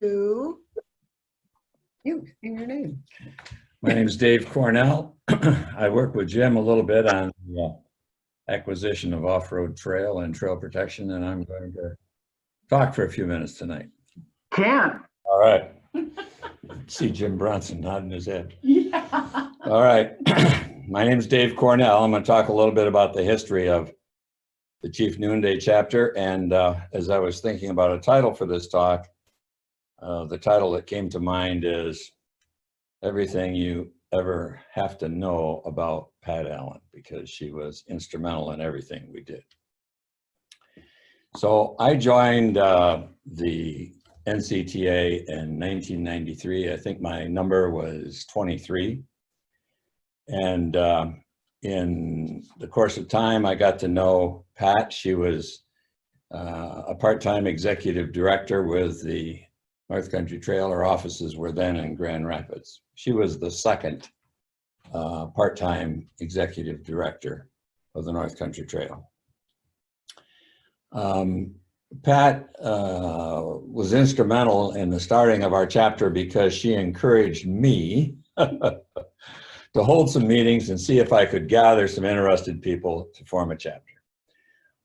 to you and your name. My name is Dave Cornell. I work with Jim a little bit on the acquisition of off-road trail and trail protection, and I'm going to talk for a few minutes tonight. Can't. All right. See Jim Bronson nodding his head. Yeah. All right. My name is Dave Cornell. I'm going to talk a little bit about the history of the Chief Noonday Chapter. And as I was thinking about a title for this talk, the title that came to mind is Everything You Ever Have to Know About Pat Allen, because she was instrumental in everything we did. So I joined the NCTA in 1993. I think my number was 23. And in the course of time, I got to know Pat. She was a part-time executive director with the North Country Trail. Her offices were then in Grand Rapids. She was the second part-time executive director of the North Country Trail. Pat was instrumental in the starting of our chapter because she encouraged me to hold some meetings and see if I could gather some interested people to form a chapter.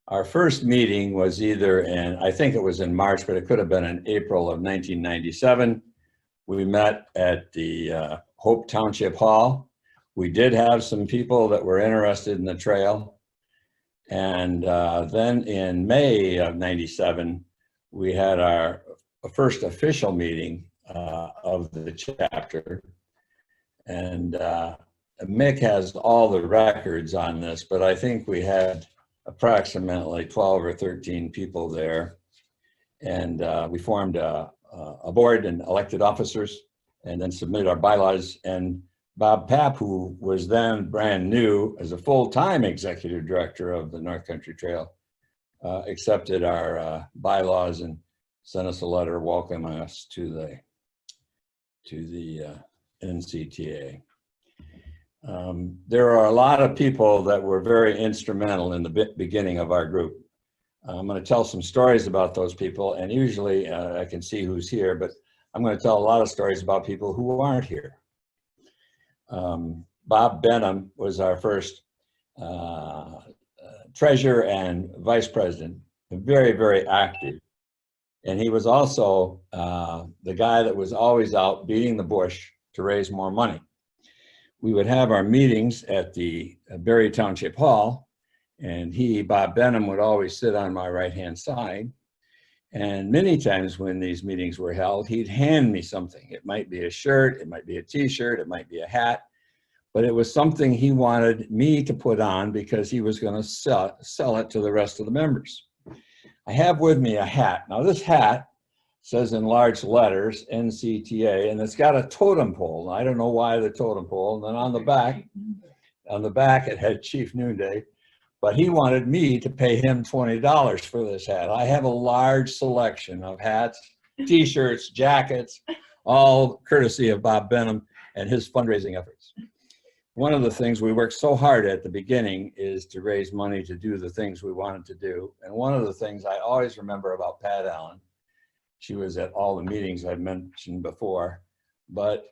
Our first meeting was either in, I think it was in March, but it could have been in April of 1997. We met at the Hope Township Hall. We did have some people that were interested in the trail. And then in May of 97, we had our first official meeting of the chapter. And Mick has all the records on this, but I think we had approximately 12 or 13 people there. And we formed a board and elected officers and then submitted our bylaws. And Bob Papp, who was then brand new as a full-time executive director of the North Country Trail, accepted our bylaws and sent us a letter welcoming us to the NCTA. There are a lot of people that were very instrumental in the beginning of our group. I'm going to tell some stories about those people, and usually I can see who's here, but I'm going to tell a lot of stories about people who aren't here. Bob Benham was our first treasurer and vice president, very, very active. And he was also the guy that was always out beating the bush to raise more money. We would have our meetings at the Berry Township Hall, and Bob Benham, would always sit on my right-hand side. And many times when these meetings were held, he'd hand me something. It might be a shirt, it might be a t-shirt, it might be a hat, but it was something he wanted me to put on because he was going to sell it to the rest of the members. I have with me a hat. Now this hat says in large letters, NCTA, and it's got a totem pole. I don't know why the totem pole. And then on the back it had Chief Noonday, but he wanted me to pay him $20 for this hat. I have a large selection of hats, t-shirts, jackets, all courtesy of Bob Benham and his fundraising efforts. One of the things we worked so hard at the beginning is to raise money to do the things we wanted to do. And one of the things I always remember about Pat Allen, she was at all the meetings I've mentioned before, but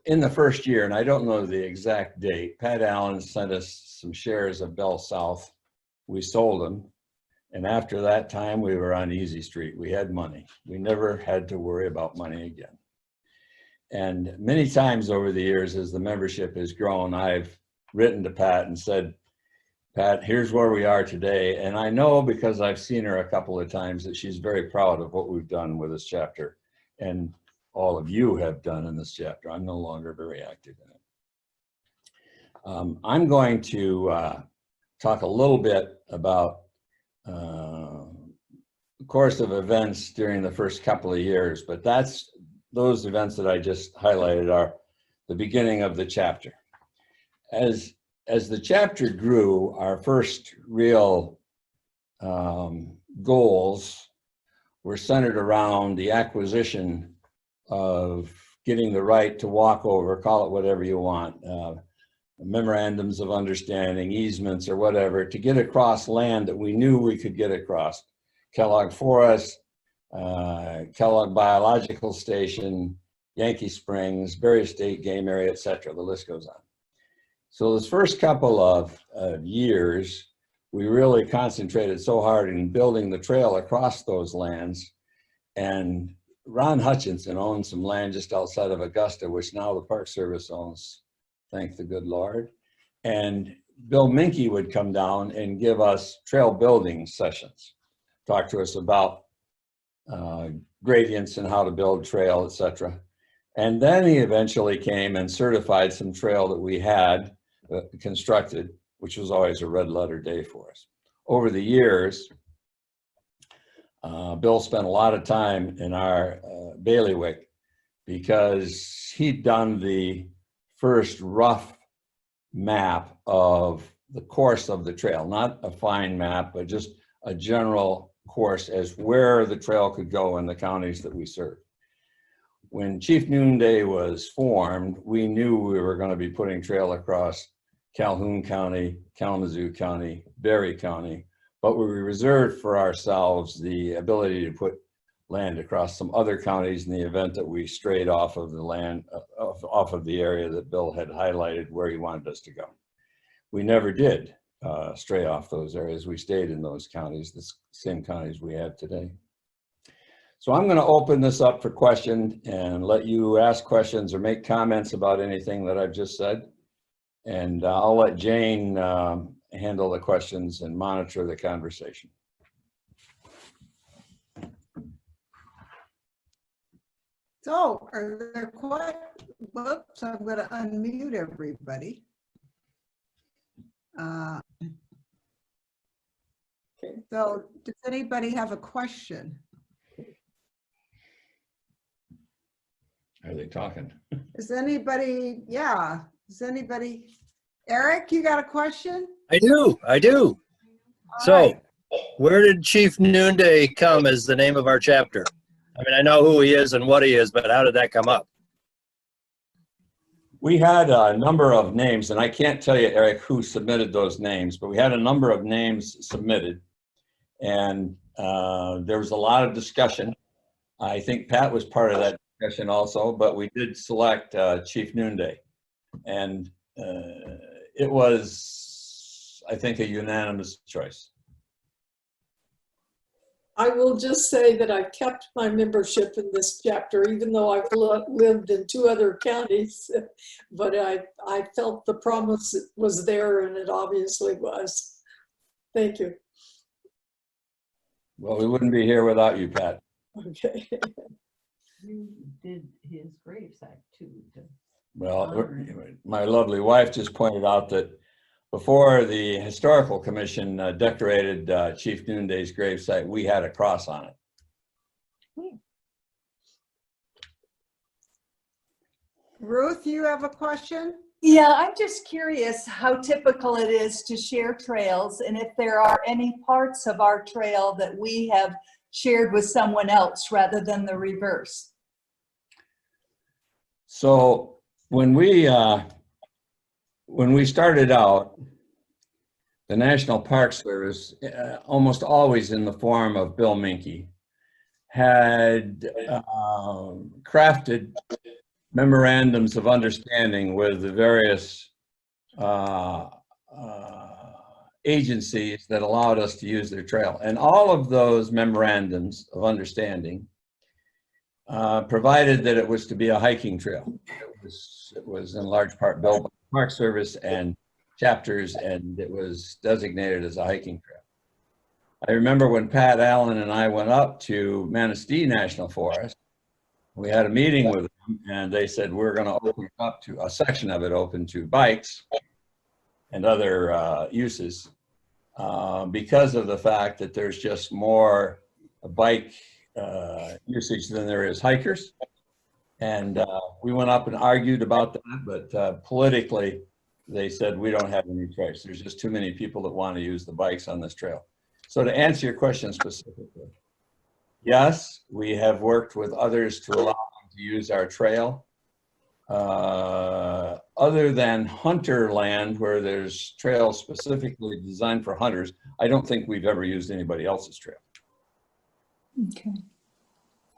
in the first year, and I don't know the exact date, Pat Allen sent us some shares of Bell South. We sold them. And after that time, we were on easy street. We had money. We never had to worry about money again. And many times over the years, as the membership has grown, I've written to Pat and said, Pat, here's where we are today. And I know because I've seen her a couple of times that she's very proud of what we've done with this chapter. And all of you have done in this chapter. I'm no longer very active in it. I'm going to talk a little bit about the course of events during the first couple of years, but those events that I just highlighted are the beginning of the chapter. As the chapter grew, our first real goals were centered around the acquisition of getting the right to walk over, call it whatever you want, memorandums of understanding, easements or whatever, to get across land that we knew we could get across. Kellogg Forest, Kellogg Biological Station, Yankee Springs, Berry State Game Area, etc. The list goes on. So this first couple of years, we really concentrated so hard in building the trail across those lands. And Ron Hutchinson owned some land just outside of Augusta, which now the Park Service owns, thank the good Lord. And Bill Minke would come down and give us trail building sessions, talk to us about gradients and how to build trail, etc. And then he eventually came and certified some trail that we had constructed, which was always a red letter day for us. Over the years, Bill spent a lot of time in our bailiwick because he'd done the first rough map of the course of the trail, not a fine map, but just a general course as where the trail could go in the counties that we serve. When Chief Noonday was formed, we knew we were going to be putting trail across Calhoun County, Kalamazoo County, Berry County, but we reserved for ourselves the ability to put land across some other counties in the event that we strayed off of the land, off of the area that Bill had highlighted where he wanted us to go. We never did stray off those areas. We stayed in those counties, the same counties we have today. So I'm going to open this up for questions and let you ask questions or make comments about anything that I've just said. And I'll let Jane handle the questions and monitor the conversation. So are there whoops, I'm going to unmute everybody. Okay. So does anybody have a question? Are they talking? Is anybody, Eric, you got a question? I do. All So, right. where did Chief Noonday come as the name of our chapter? I mean, I know who he is and what he is, but how did that come up? We had a number of names, and I can't tell you, Eric, who submitted those names, but we had a number of names submitted, and there was a lot of discussion. I think Pat was part of that discussion also, but we did select Chief Noonday, and it was, I think, a unanimous choice. I will just say that I kept my membership in this chapter, even though I've lived in 2 other counties, but I felt the promise was there, and it obviously was. Thank you. Well, we wouldn't be here without you, Pat. Okay. You did his gravesite too. Well, my lovely wife just pointed out that before the Historical Commission decorated Chief Noonday's gravesite, we had a cross on it. Ruth, you have a question? Yeah, I'm just curious how typical it is to share trails and if there are any parts of our trail that we have shared with someone else rather than the reverse. So when we started out, the National Park Service, almost always in the form of Bill Minke, had crafted memorandums of understanding with the various agencies that allowed us to use their trail. And all of those memorandums of understanding provided that it was to be a hiking trail. It was in large part built by the Park Service and chapters, and it was designated as a hiking trail. I remember when Pat Allen and I went up to Manistee National Forest, we had a meeting with them, and they said, we're going to open up to a section of it open to bikes and other uses because of the fact that there's just more bike usage than there is hikers. And we went up and argued about that, but politically, they said, we don't have any choice. There's just too many people that want to use the bikes on this trail. So to answer your question specifically, yes, we have worked with others to allow them to use our trail. Other than hunter land, where there's trails specifically designed for hunters, I don't think we've ever used anybody else's trail. Okay.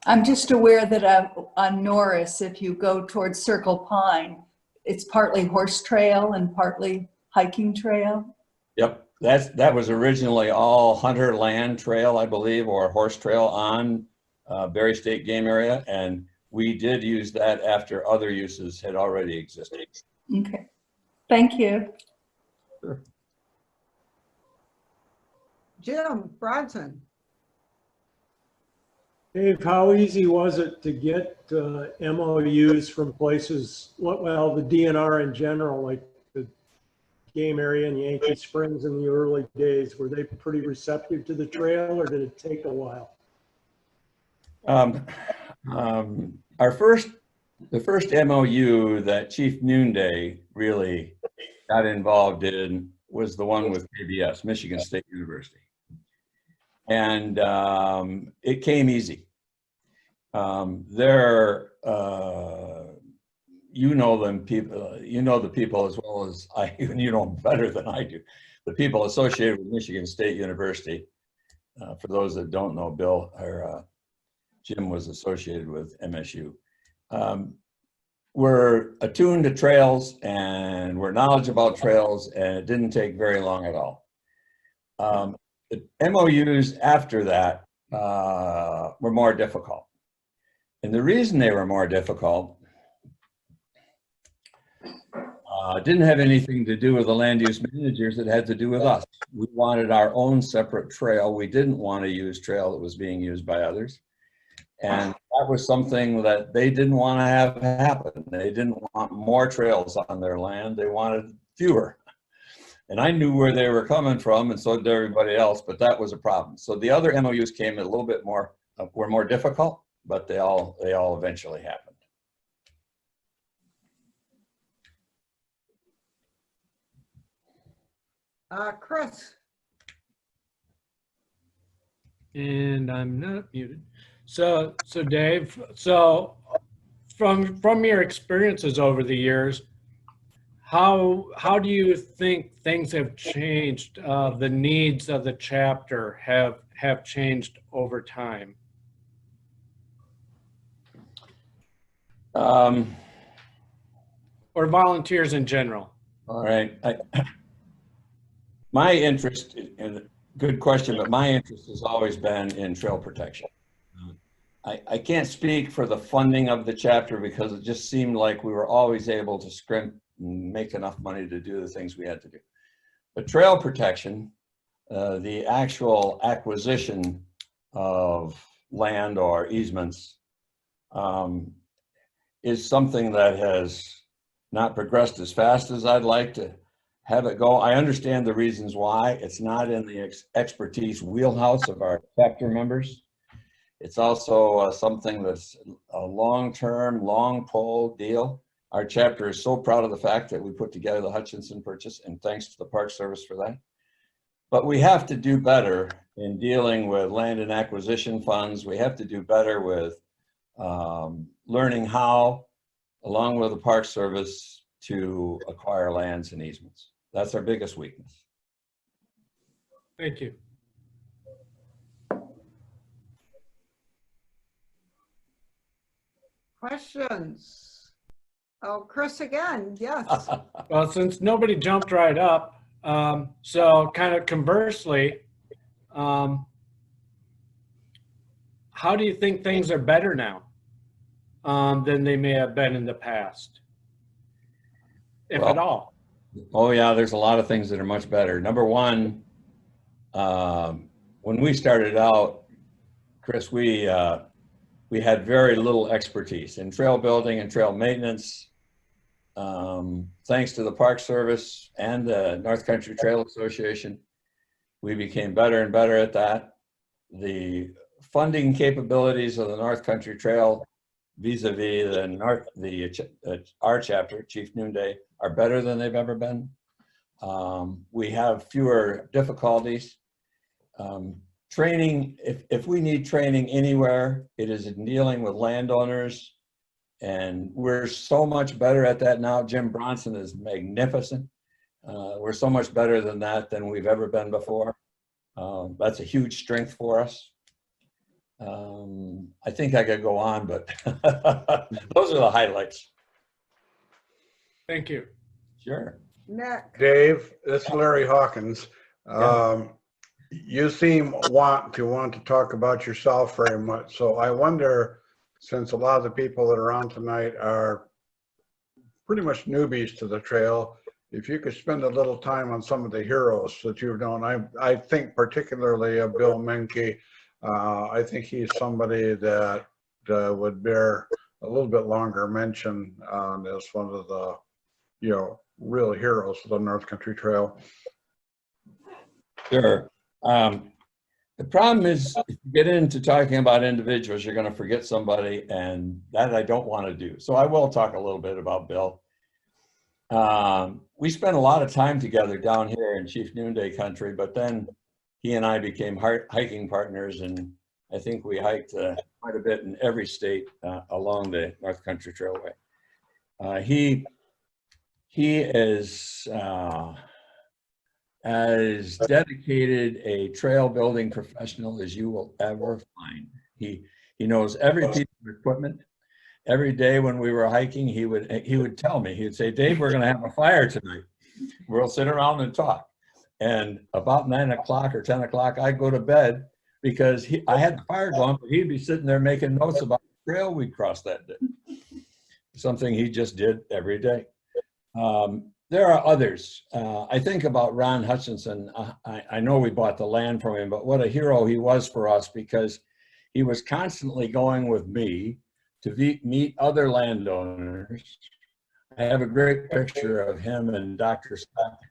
I'm just aware that on Norris, if you go towards Circle Pine, it's partly horse trail and partly hiking trail. Yep, that was originally all hunter land trail, I believe, or horse trail on Berry State Game Area, and we did use that after other uses had already existed. Okay, thank you. Sure. Jim Bronson. Dave, how easy was it to get MOUs from places, well, the DNR in general, like the game area in Yankee Springs in the early days? Were they pretty receptive to the trail, or did it take a while? The first MOU that Chief Noonday really got involved in was the one with KBS, Michigan State University. And it came easy. You know them people, you know the people as well as I, even you know them better than I do. The people associated with Michigan State University, for those that don't know, Bill or Jim was associated with MSU. We're attuned to trails and we're knowledgeable about trails, and it didn't take very long at all. The MOUs after that were more difficult. And the reason they were more difficult didn't have anything to do with the land use managers. It had to do with us. We wanted our own separate trail. We didn't want to use trail that was being used by others. And that was something that they didn't want to have happen. They didn't want more trails on their land. They wanted fewer. And I knew where they were coming from, and so did everybody else, but that was a problem. So the other MOUs came a little bit more, were more difficult, but they all eventually happened. Chris. And I'm not muted. So Dave, so from your experiences over the years, how do you think things have changed? The needs of the chapter have changed over time? Or volunteers in general? All right. My interest, and good question, but my interest has always been in trail protection. I can't speak for the funding of the chapter because it just seemed like we were always able to scrimp and make enough money to do the things we had to do. But trail protection, the actual acquisition of land or easements, is something that has not progressed as fast as I'd like to have it go. I understand the reasons why. It's not in the expertise wheelhouse of our chapter members. It's also something that's a long-term, long-pole deal. Our chapter is so proud of the fact that we put together the Hutchinson purchase, and thanks to the Park Service for that. But we have to do better in dealing with land and acquisition funds. We have to do better with learning how, along with the Park Service, to acquire lands and easements. That's our biggest weakness. Thank you. Questions? Oh, Chris again, yes. Well, since nobody jumped right up, so kind of conversely, how do you think things are better now than they may have been in the past, if at all? Oh yeah, there's a lot of things that are much better. Number one, when we started out, Chris, we had very little expertise in trail building and trail maintenance. Thanks to the Park Service and the North Country Trail Association, we became better and better at that. The funding capabilities of the North Country Trail vis-a-vis our chapter, Chief Noonday, are better than they've ever been. We have fewer difficulties. Training, if we need training anywhere, it is in dealing with landowners, and we're so much better at that now. Jim Bronson is magnificent. We're so much better than that than we've ever been before. That's a huge strength for us. I think I could go on, but those are the highlights. Thank you. Sure. Nick, Dave, it's Larry Hawkins. Yeah. You seem want to talk about yourself very much. So I wonder, since a lot of the people that are on tonight are pretty much newbies to the trail, if you could spend a little time on some of the heroes that you've known. I think particularly of Bill Menke. I think he's somebody that would bear a little bit longer mention as one of the, real heroes of the North Country Trail. Sure. The problem is, if you get into talking about individuals, you're going to forget somebody, and that I don't want to do. So I will talk a little bit about Bill. We spent a lot of time together down here in Chief Noonday country, but then he and I became hiking partners, and I think we hiked quite a bit in every state along the North Country Trailway. He is as dedicated a trail building professional as you will ever find. He knows every piece of equipment. Every day when we were hiking, he would tell me, he would say, Dave, we're going to have a fire tonight. We'll sit around and talk. And about 9 o'clock or 10 o'clock, I'd go to bed because I had the fire going, but he'd be sitting there making notes about the trail we'd cross that day. Something he just did every day. There are others. I think about Ron Hutchinson. I know we bought the land from him, but what a hero he was for us, because he was constantly going with me to meet other landowners. I have a great picture of him and Dr. Sackett,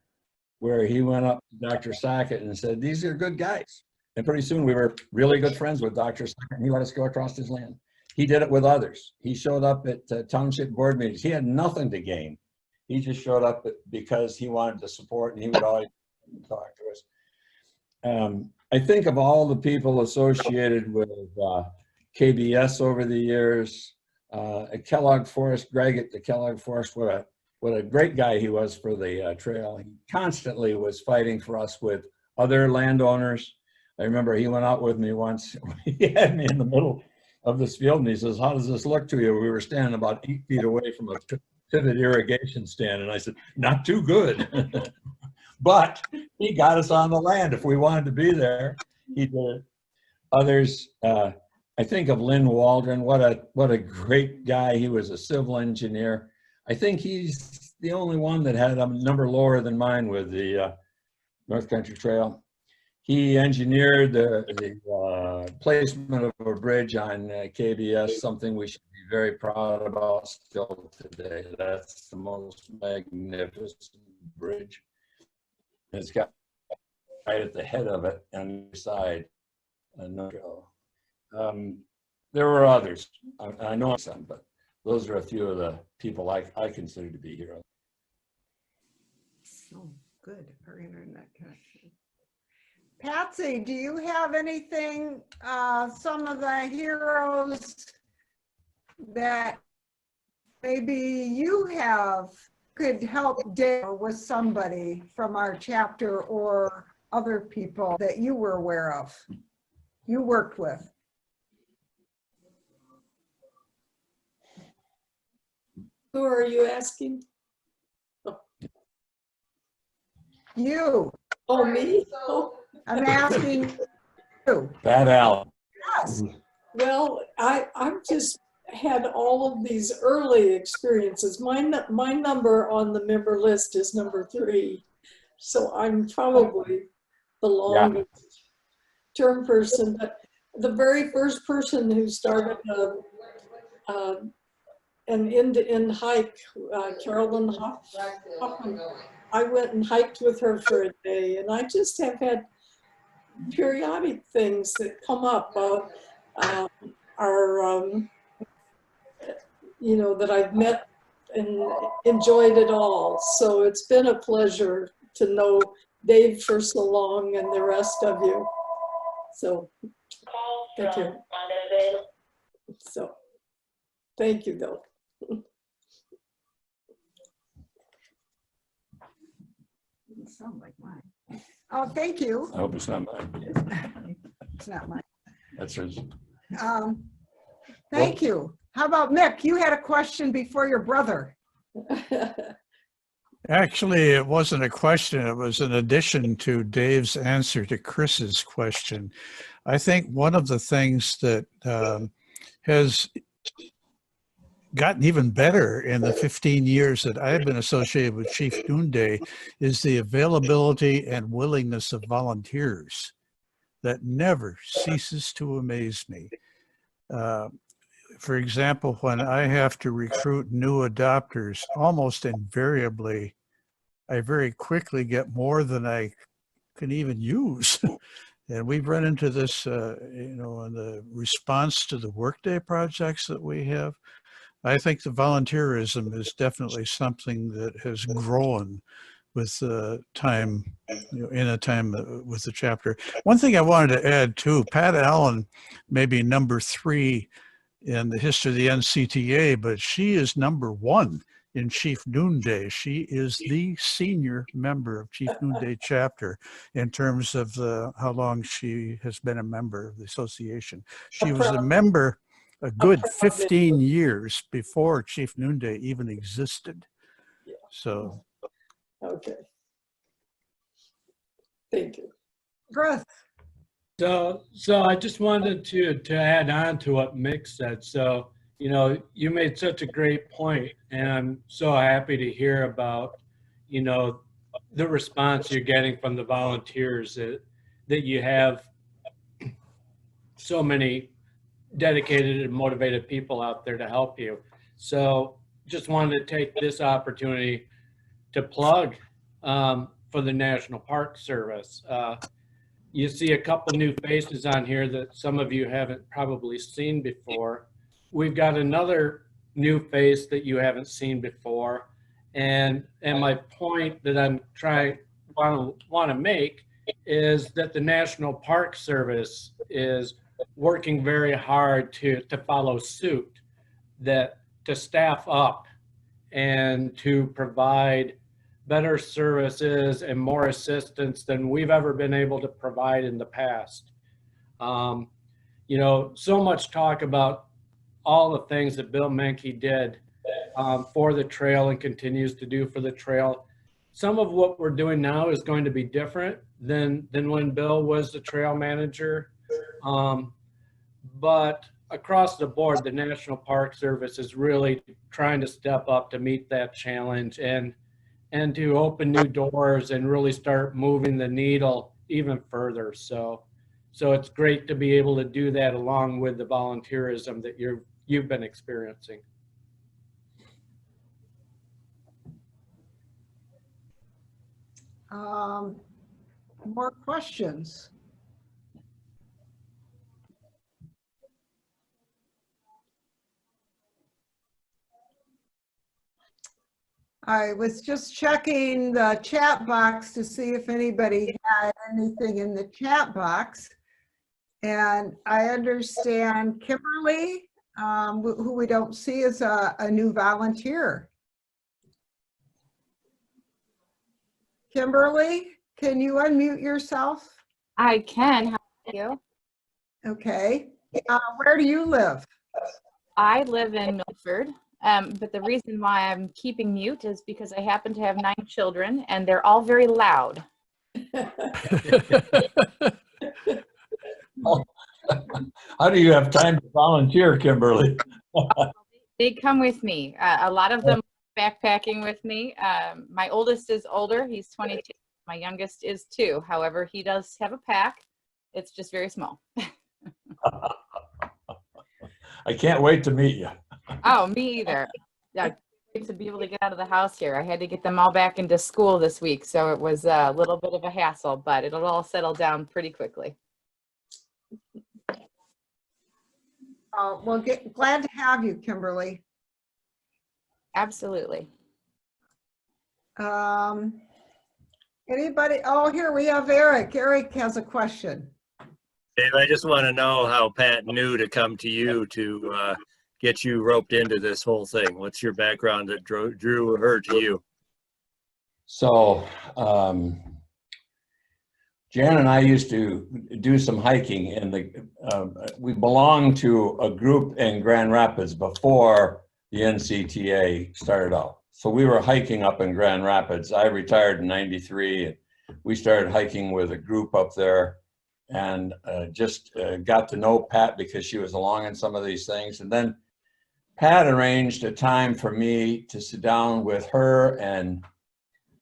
where he went up to Dr. Sackett and said, these are good guys. And pretty soon we were really good friends with Dr. Sackett, and he let us go across his land. He did it with others. He showed up at township board meetings. He had nothing to gain. He just showed up because he wanted to support, and he would always talk to us. I think of all the people associated with KBS over the years, at Kellogg Forest, Greg at the Kellogg Forest, what a great guy he was for the trail. He constantly was fighting for us with other landowners. I remember he went out with me once. He had me in the middle of this field, and he says, how does this look to you? We were standing about 8 feet away from a pivot irrigation stand, and I said, not too good. But he got us on the land. If we wanted to be there, he did it. Others, I think of Lynn Waldron. What a great guy. He was a civil engineer. I think he's the only one that had a number lower than mine with the North Country Trail. He engineered the placement of a bridge on KBS, something we should be very proud about still today. That's the most magnificent bridge. It's got right at the head of it on the side. There were others. I know some, but those are a few of the people I consider to be heroes. so good, our internet connection. Patsy, do you have anything, some of the heroes that maybe you could help Dave with somebody from our chapter or other people that you were aware of, you worked with? Who are you asking? You, Oh, me? Oh, I'm asking you. Bad Al. Yes. well, I've just had all of these early experiences. My number on the member list is number 3. So I'm probably the longest term person. But the very first person who started an end-to-end hike, Carolyn Hoffman, I went and hiked with her for a day, and I just have had periodic things that come up, that I've met and enjoyed it all. So it's been a pleasure to know Dave for so long and the rest of you. So thank you. So thank you, though. Doesn't sound like mine. Oh, thank you. I hope it's not mine. It's not mine. That's hers. Thank you. How about Mick? You had a question before your brother. Actually, it wasn't a question. It was an addition to Dave's answer to Chris's question. I think one of the things that has gotten even better in the 15 years that I've been associated with Chief Noonday is the availability and willingness of volunteers that never ceases to amaze me. For example, when I have to recruit new adopters, almost invariably, I very quickly get more than I can even use. And we've run into this, in the response to the workday projects that we have. I think the volunteerism is definitely something that has grown with time, in a time with the chapter. One thing I wanted to add too, Pat Allen may be number 3 in the history of the NCTA, but she is number 1 in Chief Noonday. She is the senior member of Chief Noonday Chapter in terms of how long she has been a member of the association. She was a member a good 15 years before Chief Noonday even existed. Yeah. So. Okay. Thank you. Chris. So I just wanted to add on to what Mick said. So, you made such a great point, and I'm so happy to hear about, the response you're getting from the volunteers, that you have so many dedicated and motivated people out there to help you. So just wanted to take this opportunity to plug for the National Park Service. You see a couple new faces on here that some of you haven't probably seen before. We've got another new face that you haven't seen before. And my point that I'm want to make is that the National Park Service is working very hard to follow suit, to staff up and to provide better services and more assistance than we've ever been able to provide in the past. So much talk about all the things that Bill Menke did for the trail and continues to do for the trail. Some of what we're doing now is going to be different than when Bill was the trail manager. But across the board, the National Park Service is really trying to step up to meet that challenge and to open new doors and really start moving the needle even further. So it's great to be able to do that along with the volunteerism that you've been experiencing. More questions? I was just checking the chat box to see if anybody had anything in the chat box. And I understand Kimberly, who we don't see, is a new volunteer. Kimberly, can you unmute yourself? I can. How are you? Okay. Where do you live? I live in Milford, but the reason why I'm keeping mute is because I happen to have 9 children and they're all very loud. How do you have time to volunteer, Kimberly? They come with me. A lot of them backpacking with me. My oldest is older. He's 22. My youngest is 2. However, he does have a pack. It's just very small. I can't wait to meet you. Oh, me either. Yeah, to be able to get out of the house here. I had to get them all back into school this week, so it was a little bit of a hassle, but it'll all settle down pretty quickly. Well, glad to have you, Kimberly. Absolutely. Anybody? Oh, here we have Eric. Eric has a question. Dave, I just want to know how Pat knew to come to you to get you roped into this whole thing. What's your background that drew her to you? So Jan and I used to do some hiking in we belonged to a group in Grand Rapids before the NCTA started out. So we were hiking up in Grand Rapids. I retired in '93 and we started hiking with a group up there and just got to know Pat because she was along in some of these things. And then Pat arranged a time for me to sit down with her and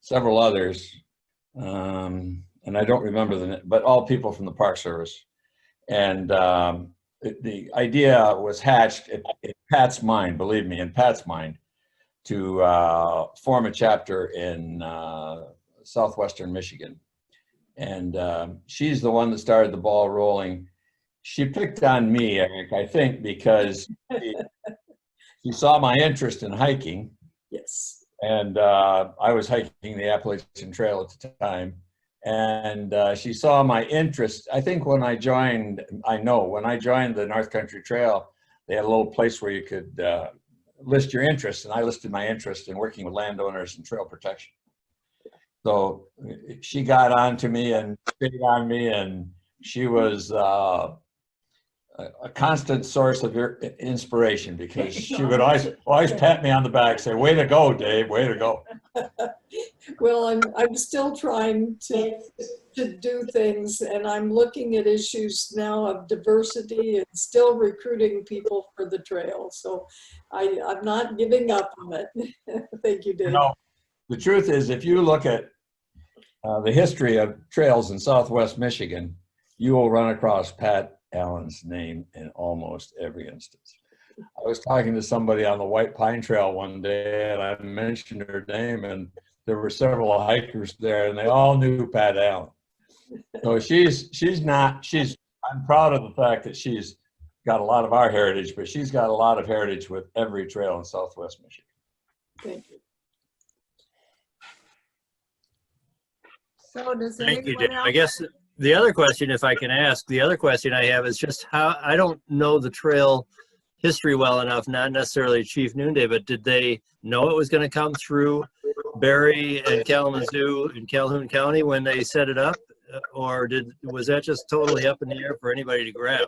several others. And I don't remember but all people from the Park Service. And the idea was hatched in Pat's mind, believe me, in Pat's mind, to form a chapter in southwestern Michigan. And she's the one that started the ball rolling. She picked on me, Eric, I think, because she saw my interest in hiking. Yes. And I was hiking the Appalachian Trail at the time. And she saw my interest. I think when I joined the North Country Trail, they had a little place where you could list your interests, and I listed my interest in working with landowners and trail protection. So she got on to me and stayed on me, and she was a constant source of inspiration because she would always pat me on the back, say, "Way to go, Dave, way to go." Well, I'm still trying to do things, and I'm looking at issues now of diversity and still recruiting people for the trail. So I'm not giving up on it. Thank you, Dave. You know, the truth is, if you look at the history of trails in Southwest Michigan, you will run across Pat Allen's name in almost every instance. I was talking to somebody on the White Pine Trail one day, and I mentioned her name, and there were several hikers there, and they all knew Pat Allen. So I'm proud of the fact that she's got a lot of our heritage, but she's got a lot of heritage with every trail in Southwest Michigan. Thank you. So does Thank you, anyone Dave. else? I guess the other question, if I can ask, the other question I have is just how, I don't know the trail history well enough, not necessarily Chief Noonday, but did they know it was going to come through Barry and Kalamazoo in Calhoun County when they set it up? Or was that just totally up in the air for anybody to grab?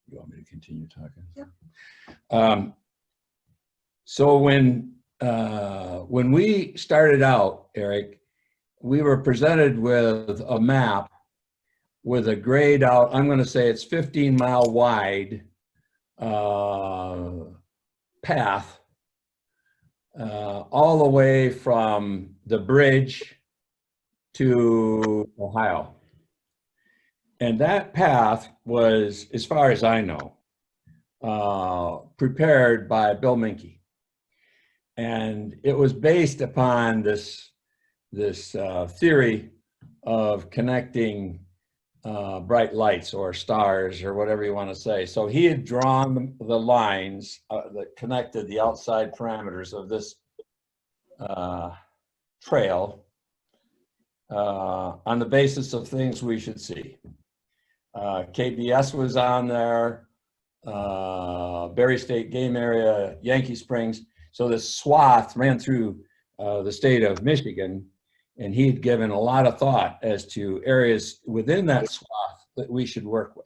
You want me to continue talking? Yeah. So when we started out, Eric, we were presented with a map with a grayed out, I'm going to say it's 15-mile wide path all the way from the bridge to Ohio. And that path was, as far as I know, prepared by Bill Minke. And it was based upon this theory of connecting bright lights or stars or whatever you want to say. So he had drawn the lines that connected the outside parameters of this trail on the basis of things we should see. KBS was on there, Berry State Game Area, Yankee Springs. So this swath ran through the state of Michigan, and he had given a lot of thought as to areas within that swath that we should work with.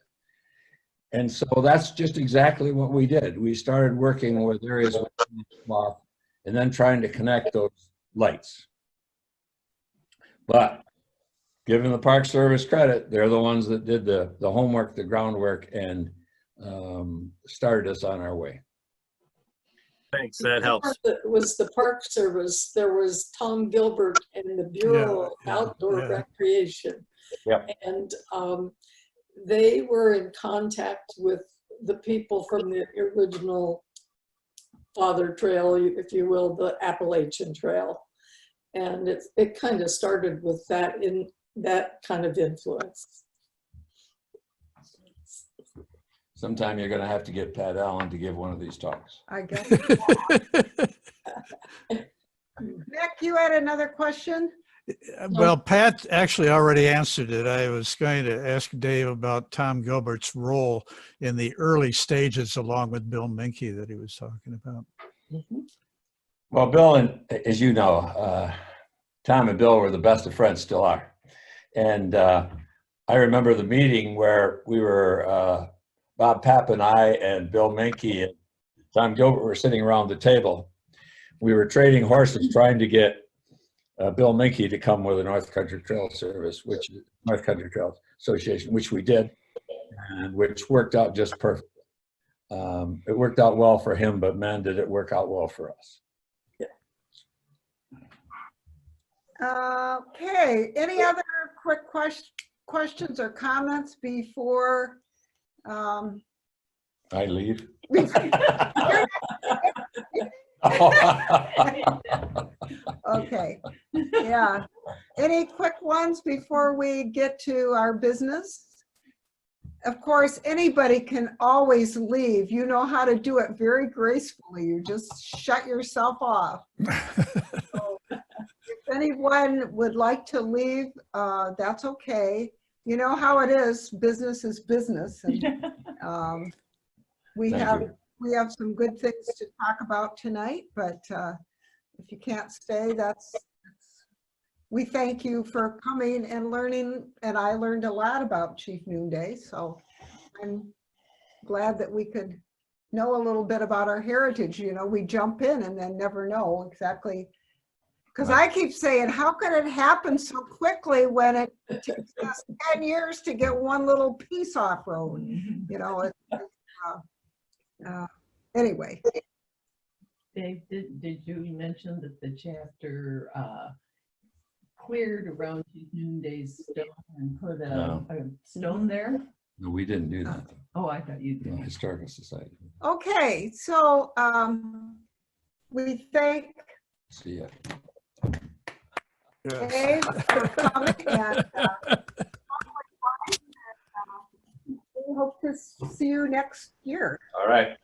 And so that's just exactly what we did. We started working with areas within the swath and then trying to connect those lights. But given the Park Service credit, they're the ones that did the homework, the groundwork, and started us on our way. Thanks, that helps. It was the Park Service. There was Tom Gilbert and the Bureau of Outdoor Recreation. Yep. And they were in contact with the people from the original Father Trail, if you will, the Appalachian Trail. And it kind of started with that kind of influence. Sometime you're going to have to get Pat Allen to give one of these talks. I guess. Nick, you had another question? Well, Pat actually already answered it. I was going to ask Dave about Tom Gilbert's role in the early stages along with Bill Minke that he was talking about. Mm-hmm. Well, Bill, and as you know, Tom and Bill were the best of friends, still are. And I remember the meeting where we were, Bob Papp and I and Bill Menke and Tom Gilbert were sitting around the table. We were trading horses trying to get Bill Menke to come with the North Country Trail Service, which North Country Trail Association, which we did, and which worked out just perfect. It worked out well for him, but man, did it work out well for us. Okay, any other quick questions or comments before? I leave. Okay, yeah. Any quick ones before we get to our business? Of course, anybody can always leave. You know how to do it very gracefully. You just shut yourself off. So, if anyone would like to leave, that's okay. You know how it is. Business is business. And, we have some good things to talk about tonight, but if you can't stay, we thank you for coming and learning, and I learned a lot about Chief Noonday, so I'm glad that we could know a little bit about our heritage. You know, we jump in and then never know exactly, because I keep saying, how could it happen so quickly when it takes us 10 years to get one little piece off road? You know, anyway. Dave, did you mention that the chapter cleared around Chief Noonday's stone and put a stone there? No, we didn't do that. Oh, I thought you No, did. Historical Society. Okay, so we thank See ya. Dave for coming, and we hope to see you next year. All right.